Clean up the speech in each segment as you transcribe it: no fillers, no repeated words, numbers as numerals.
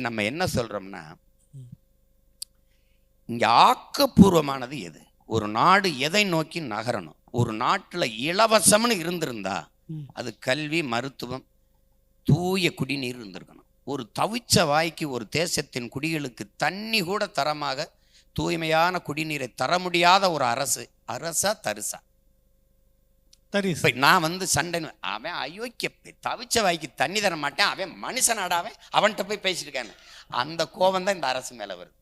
நம்ம என்ன சொல்றோம்னா, இங்க ஆக்கப்பூர்வமானது எது? ஒரு நாடு எதை நோக்கி நகரணும்? ஒரு நாட்டுல இலவசம்னு இருந்திருந்தா அது கல்வி, மருத்துவம், தூய குடிநீர் இருந்திருக்கணும். ஒரு தவிச்ச வாய்க்கு ஒரு தேசத்தின் குடிகளுக்கு தண்ணி கூட தரமாக தூய்மையான குடிநீரை தர முடியாத ஒரு அரசா தரிசா? நான் சண்டை, அவன் அயோக்கிய தவிச்ச வாய்க்கு தண்ணி தர மாட்டேன், அவன் மனுஷனாடாவன், அவன்கிட்ட போய் பேசிட்டு இருக்காங்க. அந்த கோபம் தான் இந்த அரசு மேல வருது.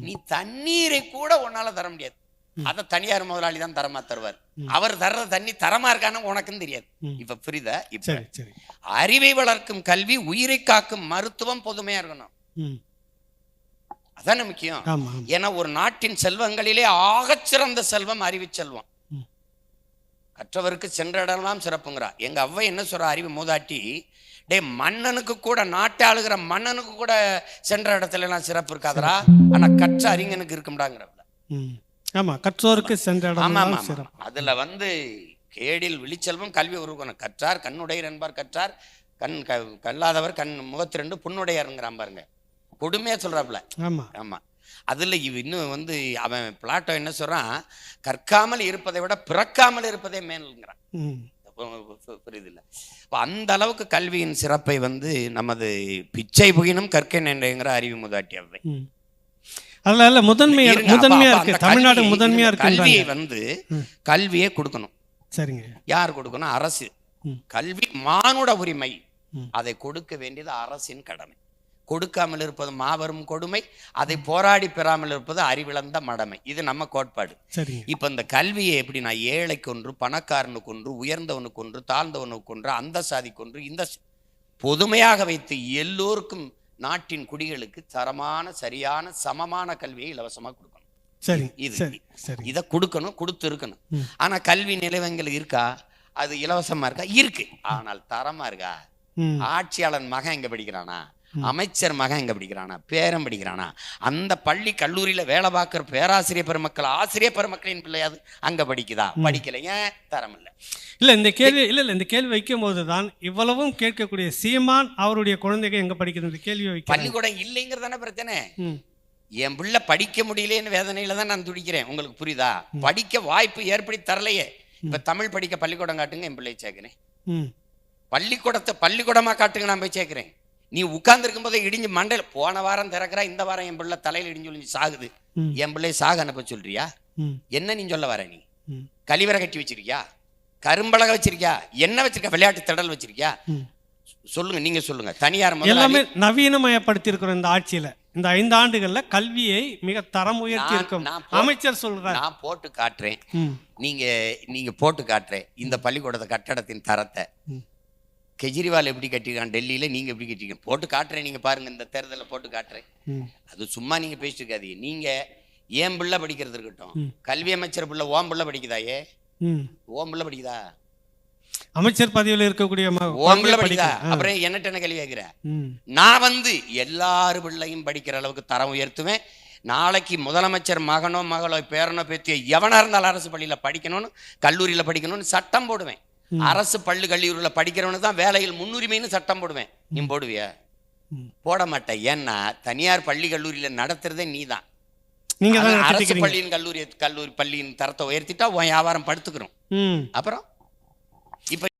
நீ தண்ணீரை கூட உன்னால தர முடியாது, அத தனியார் முதலாளி தான் தரமா தருவார். அவர் தர்ற தண்ணி தரமா இருக்கான்னு உனக்கும் தெரியாது. இப்ப புரியுதா? இப்ப அறிவை வளர்க்கும் கல்வி, உயிரை காக்கும் மருத்துவம் பொதுமையா இருக்கணும். அதான முக்கியம். ஏன்னா ஒரு நாட்டின் செல்வங்களிலே ஆகச்சிறந்த செல்வம் அறிவு செல்வம். கற்றவருக்கு சென்ற இடம்லாம் சிறப்புங்கிறா. எங்க அவ்வை என்ன சொல்ற, அறிவு மூதாட்டி, டே மன்னனுக்கு கூட, நாட்டை ஆளுகிற மன்னனுக்கு கூட சென்ற இடத்துல எல்லாம் சிறப்பு இருக்காதரா, ஆனா கற்ற அறிஞனுக்கு இருக்கும்டாங்கிறவங்க. ஆமா, கற்றோருக்கு சென்ற இடம். அதுல கேடில் விழிச்செல்வம் கல்வி உருவக்கணும். கற்றார் கண்ணுடையர் என்பார், கற்றார் கல்லாதவர் கண் முகத்திரண்டு புண்ணுடையாருங்கிறான் பாருங்க. கொடுமையா சொல்றாப்புல. ஆமா, அதுல இன்னும் அவன் பிளாட்டோ என்ன சொல்றான், கற்காமல் இருப்பதை விட பிறக்காமல் இருப்பதே மேல்ங்கிறான். புரியுது இல்ல? அந்த அளவுக்கு கல்வியின் சிறப்பை நமது பிச்சை புகினும் கற்கை நின்றுங்கிற அறிவு மூதாட்டி அவை. அதனால முதன்மையா இருக்கு, தமிழ்நாடு முதன்மையா இருக்கு. கல்வியை கல்வியை கொடுக்கணும். சரிங்க. யார் கொடுக்கணும்? அரசு. கல்வி மானுட உரிமை, அதை கொடுக்க வேண்டியது அரசின் கடமை. கொடுக்காமல் இருப்பது மாபெரும் கொடுமை, அதை போராடி பெறாமல் இருப்பது அறிவிழந்த மடமை. இது நம்ம கோட்பாடு. இப்ப இந்த கல்வியை எப்படி, நான் ஏழைக்கு ஒன்று, பணக்காரனுக்கு ஒன்று, உயர்ந்தவனுக்கு ஒன்று, தாழ்ந்தவனுக்கு ஒன்று, அந்த சாதிக்கு ஒன்று, இந்த பொதுமையாக வைத்து எல்லோருக்கும், நாட்டின் குடிகளுக்கு தரமான சரியான சமமான கல்வியை இலவசமா கொடுக்கணும். இதை கொடுக்கணும், கொடுத்து இருக்கணும். ஆனா கல்வி நிலையங்கள் இருக்கா? அது இலவசமா இருக்கா? இருக்கு. ஆனால் தரமா இருக்கா? ஆட்சியாளன் மகன் எங்க படிக்கிறானா? அமைச்சர் மகன் எங்க படிக்கிறானா? பேரம் படிக்கிறானா? அந்த பள்ளி கல்லூரியில வேலை பார்க்கிற பேராசிரியர் பெருமக்கள், ஆசிரியர் பெருமக்களின் பிள்ளையாது அங்க படிக்குதா? படிக்கல. ஏன்? தரம் இல்லை. இந்த கேள்வி வைக்கும் போதுதான் இவ்வளவும் கேட்கக்கூடிய சீமான் அவருடைய குழந்தைகள் எங்க படிக்கிறது கேள்வி வைக்க, பள்ளிக்கூடம் இல்லைங்கிறதான பிரச்சனை. என் பிள்ளை படிக்க முடியலன்னு வேதனையில தான் நான் துடிக்கிறேன். உங்களுக்கு புரியுதா? படிக்க வாய்ப்பு ஏற்படுத்தி தரலையே. இப்ப தமிழ் படிக்க பள்ளிக்கூடம் காட்டுங்க, என் பிள்ளையை சேர்க்கிறேன். பள்ளிக்கூடமா காட்டுங்க, நான் போய் சேர்க்கிறேன். நீ உட்கார்ந்து இருக்கும் போதே இடிஞ்சு மண்டையில, போன வாரம் திறக்கிறா, இந்த வாரம் என் பிள்ளை தலையில இடிஞ்சு ஒளிஞ்சு சாகுது. என் பிள்ளைய சாக அனுப்ப சொல்றியா? என்ன நீ சொல்ல வர? நீ கழிவறை கட்டி வச்சிருக்கியா? கரும்பலகை வச்சிருக்கியா? என்ன வச்சிருக்க? விளையாட்டு திடல் வச்சிருக்கியா? சொல்லுங்க, நீங்க சொல்லுங்க. தனியார் எல்லாமே நவீனமயப்படுத்தி இருக்கிற இந்த ஆட்சியில இந்த 5 ஆண்டுகள்ல கல்வியை மிக தரம் உயர்த்தி இருக்கும் அமைச்சர் சொல்றாரு. நான் போட்டு காட்டுறேன், நீங்க போட்டு காட்டுறேன் இந்த பள்ளிக்கூடத்தை கட்டடத்தின் தரத்தை. கெஜ்ரிவால் எப்படி கட்டிருக்கான் டெல்லியில, நீங்க எப்படி கட்டிருக்கீங்க? போட்டு காட்டுறேன், நீங்க பாருங்க. இந்த தேர்தலில் போட்டு காட்டுறேன். அது சும்மா நீங்க பேசிட்டு இருக்காதீங்க. நீங்க ஏன் பிள்ளை படிக்கிறது இருக்கட்டும், கல்வி அமைச்சர் பிள்ளை ஓம் பிள்ளை படிக்குதாயே? ஓம் பிள்ளை படிக்குதா? அமைச்சர் பதவியில் இருக்கக்கூடிய ஓம் பிள்ளை படிக்குதா? அப்புறம் என்ன கேள்வி கேட்கிற? நான் எல்லாரு பிள்ளையும் படிக்கிற அளவுக்கு தரம் உயர்த்துவேன். நாளைக்கு முதலமைச்சர் மகனோ மகளோ பேரனோ பேத்தியோ எவனா இருந்தாலும் அரசு பள்ளியில படிக்கணும்னு, கல்லூரியில படிக்கணும்னு சட்டம் போடுவேன். அரசு பள்ளி கல்லூரியில் படிக்கிறவனுக்கு தான் வேலையில் முன்னுரிமைன்னு சட்டம் போடுவேன். நீ போடுவிய? போட மாட்டேன். ஏன்னா தனியார் பள்ளி கல்லூரியில நடத்துறதே நீ தான். அரசு பள்ளியின் கல்லூரி பள்ளியின் தரத்தை உயர்த்திட்டா உன் வியாபாரம் படுத்துக்கிறோம். அப்புறம் இப்ப